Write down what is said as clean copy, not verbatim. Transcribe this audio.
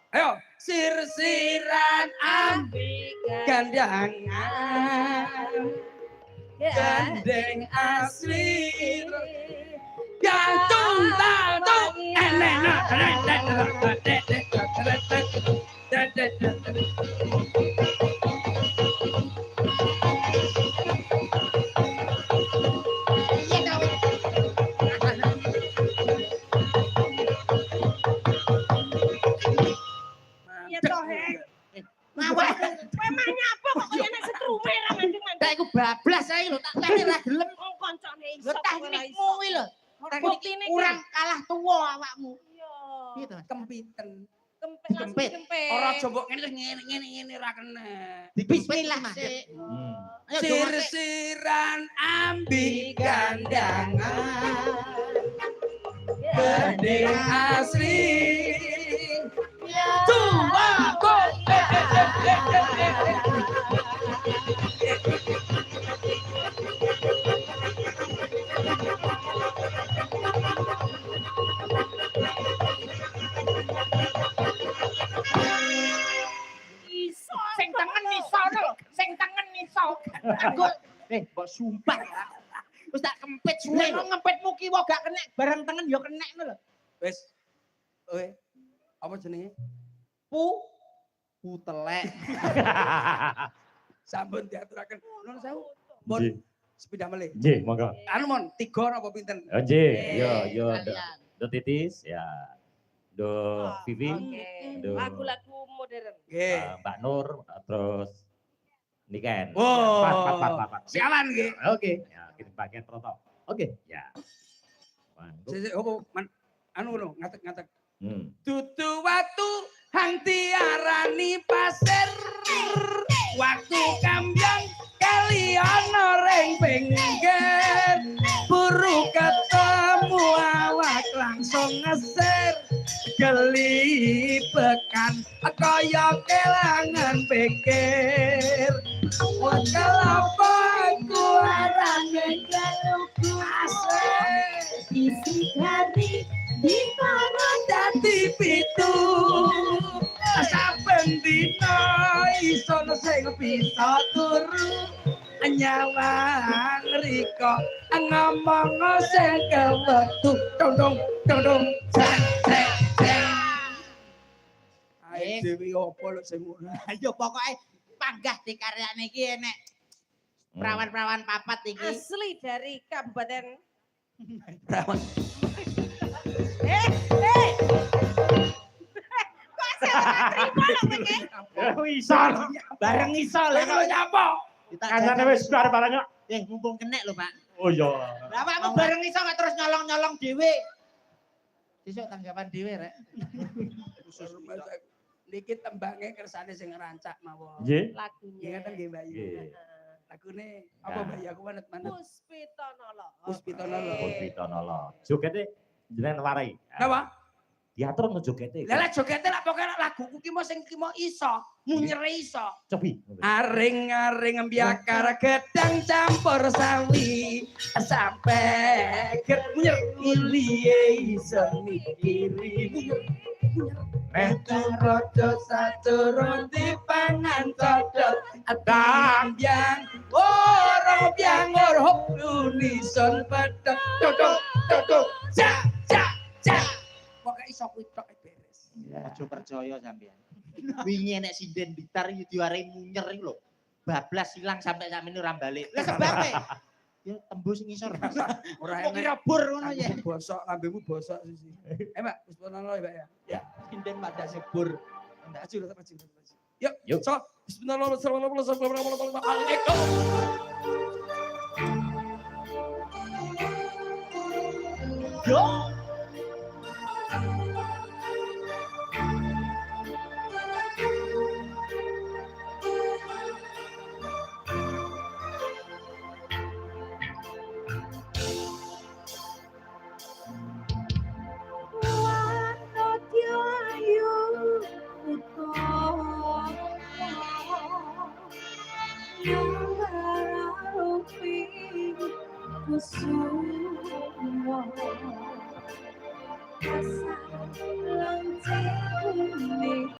Ayo, sirsiran ambi gandangan. Gandeng asli. Gantung tatung Memang nyapa kok kaya nek setrume ra mandeng-mandeng. Tak iku bablas ae lho, tak teni ra gelem. Wong kancane iso. Lho teknikmu kuwi lho. Teknik kurang kalah tuwa awakmu. Iya. Piye to? kempiten. Kempet langsung kempet. Ora coba ngene ora kena. Bismillah sik. Ayo Sirsiran ambi gandangan. Gandeng asli. Tua kok. Iso. Sing tengen iso lho. Sing tengen iso. Aku mbok sumpah ya. Wis tak kempit suwe lho. Ngempitmu kiwa gak kena barang tengen ya kena ngono lho. Wis. Oke. Apa jenenge? Pu telek. Sampun diaturaken. Nuwun sewu. Mun sepeda melih. Nggih, monggo. Anu mon 3 napa pinten? Nggih, yo do titis ya. Do Vivi, do Lagu-lagu modern. Nggih. Mbak Nur terus Niken. Wow. Pat. Sialan nggih. Oke, ya kita pakai proto. Oke, ya. Sik opo anu ngono ngatek-ngatek. Hmm. Dudu watu hang diarani pasir. Waktu kambyang kali ana ring pinggir. Buru ketemu awak langsung ngeser. Gelibekan kaya kelangan pikir. Kelapa aku arane galuku asik. Isi hari di para dadi pitu. Saben dina iso sing bisa turu. Nyawang riko ngomong sing kewetu. Dong sek. Ae dewe opo lho sing ngono. Ayo pokoke panggah dikaryane iki enek perawan-perawan papat iki. Asli dari Kabupaten. Perawan. Kok terima lho kowe? Iso. Bareng iso lho. Lha nyapa? Kancane wis bareng-bareng kok. Mumpung kena lho, Pak. Oh iya. Lah awakmu bareng iso kok terus nyolong-nyolong dhewe. Sesuk tanggapan dhewe rek. Khusus niki tembange kersane sing ngerancak mawon. Nggih. Lagunya. Nggih ngoten nggih Mbak Yu. Nggih. Lagune apa Mbak Yu aku manut-manut. Puspitonolo. Puspitonolo. Puspitonolo. Jogete jenengan warai. Napa? Diatur no jogete. Lah lek jogete lak pokoke laguku ki mau sing ki mau iso, munyere iso. Cobi. Aring-aring mbiakar gedang campur sawi sampai munyer iliye iso mikiri. Rodo saturun dipangan cocok tambyang ora byang ora unison pedhok dodok ja pokoke iso kuwi tok beres. Aja percaya sampean. Wingi nek sinden bitar iki diwarai munyer iki lho. Bablas ilang sampai sakmene ora balik. Lah sebabe. Ya tembus ngisor. Ora Kok kira bur ngono ya. Bosok lambemu bosok sisi. Mbak, wis ponono ya, Mbak ya. Ya, sinden pada sebur. Ndak maju. Yuk. So, bismillahirrahmanirrahim. Yo. Yang berarti kusuk